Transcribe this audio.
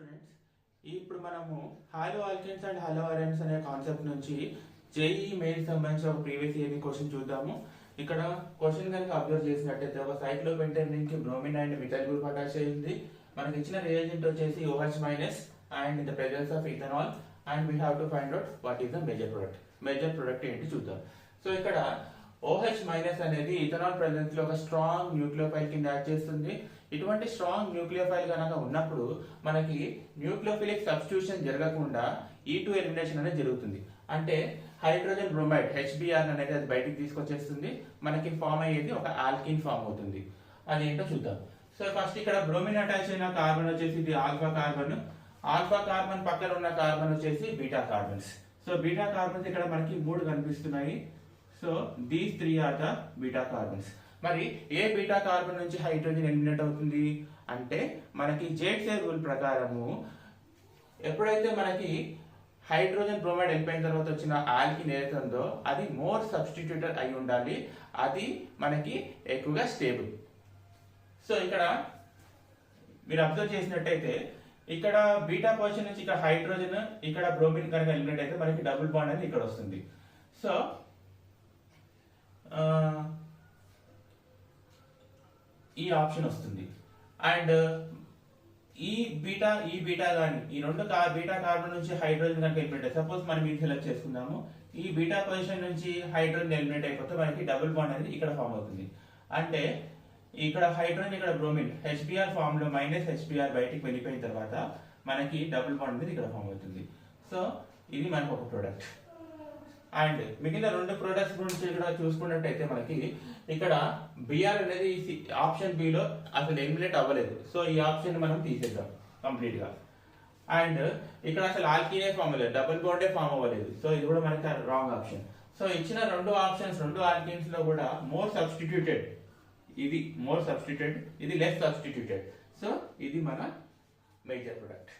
Students, ఇప్పుడు మనము hollow alkanes and hollow అరైన్స్ అనే కాన్సెప్ట్ నుంచి జేఈ మెయిన్ సంబంధించి ఒక ప్రీవియస్ ఇయర్ క్వశ్చన్ చూద్దాము. ఇక్కడ క్వశ్చన్ కనుక అబ్జర్వ్ చేసినట్టయితే ఒక సైక్లోపెంటేన్ కి bromine and methyl group attach అయ్యింది. మనకి ఇచ్చిన రియేజెంట్ వచ్చేసి OH minus and in the presence of ethanol and we have to find out what is the major product. Major product ఏంటి చూద్దాం. సో ఇక్కడ OH మైనస్ అనేది ethanol presence లో ఒక స్ట్రాంగ్ న్యూక్లియోఫైల్ కింద యాడ్ చేస్తుంది. ఇటువంటి స్ట్రాంగ్ న్యూక్లియోఫైల్ కనుక ఉన్నప్పుడు మనకి న్యూక్లియోఫిలిక్ సబ్స్టిట్యూషన్ జరగకుండా E2 ఎలిమినేషన్ అనేది జరుగుతుంది. అంటే హైడ్రోజన్ బ్రోమైడ్ HBr అనేది అది బయటికి తీసుకొచ్చేస్తుంది. మనకి ఫామ్ అయ్యేది ఒక ఆల్కిన్ ఫామ్ అవుతుంది. అది ఏంటో చూద్దాం. సో ఫస్ట్ ఇక్కడ బ్రోమిన్ అటాచ్ అయిన కార్బన్ వచ్చేసి ఇది ఆల్ఫా కార్బన్. ఆల్ఫా కార్బన్ పక్కన ఉన్న కార్బన్ వచ్చేసి beta carbons. So beta carbons ఇక్కడ మనకి 3 కనిపిస్తున్నాయి. So these 3 are the beta carbons. మరి ఏ బీటా కార్బన్ నుంచి హైడ్రోజన్ ఎలిమినేట్ అవుతుంది అంటే మనకి జేట్సే రూల్ ప్రకారము ఎప్పుడైతే మనకి హైడ్రోజన్ బ్రోమైడ్ వెళ్ళిపోయిన తర్వాత వచ్చిన ఆల్కిన్ ఏదైతే ఉందో అది మోర్ సబ్స్టిట్యూటెడ్ అయి ఉండాలి. అది మనకి ఎక్కువగా స్టేబుల్. సో ఇక్కడ మీరు అబ్జర్వ్ చేసినట్టయితే ఇక్కడ బీటా పొజిషన్ నుంచి ఇక్కడ హైడ్రోజన్ ఇక్కడ బ్రోమిన్ కనుక ఎలిమినేట్ అయితే మనకి డబుల్ బాండ్ అనేది ఇక్కడ వస్తుంది. సో ఈ ఆప్షన్ వస్తుంది. అండ్ ఈ బీటా కానీ ఈ రెండు బీటా కార్బన్ నుంచి హైడ్రోజన్ కనుక ఎలిమినేట్ అయితే సపోజ్ మనం ఇది సెలెక్ట్ చేసుకుందాము. ఈ బీటా పొజిషన్ నుంచి హైడ్రోజన్ ఎలిమినేట్ అయిపోతే మనకి డబుల్ బాండ్ అనేది ఇక్కడ ఫామ్ అవుతుంది. అంటే ఇక్కడ హైడ్రోజన్ ఇక్కడ బ్రోమిన్ HBr ఫామ్ లో మైనస్ HBr బయటికి వెళ్ళిపోయిన తర్వాత మనకి డబుల్ బాండ్ అనేది ఇక్కడ ఫామ్ అవుతుంది. సో ఇది మనకు ఒక ప్రోడక్ట్. అండ్ మిగిలిన 2 ప్రొడక్ట్స్ గురించి ఇక్కడ చూసుకున్నట్టయితే మనకి ఇక్కడ Br అనేది ఆప్షన్ బి లో అసలు ఎలిమినేట్ అవ్వలేదు. సో ఈ ఆప్షన్ మనం తీసేద్దాం కంప్లీట్ గా. అండ్ ఇక్కడ అసలు ఆల్కీనే ఫామ్ అవ్వలేదు, డబుల్ బాండే ఫామ్ అవ్వలేదు. సో ఇది కూడా మనకి రాంగ్ ఆప్షన్. సో ఇచ్చిన 2 ఆప్షన్స్ 2 ఆల్కీన్స్ లో కూడా మోర్ సబ్స్టిట్యూటెడ్, ఇది మోర్ సబ్స్టిట్యూటెడ్, ఇది లెస్ సబ్స్టిట్యూటెడ్. సో ఇది మన మేజర్ ప్రొడక్ట్.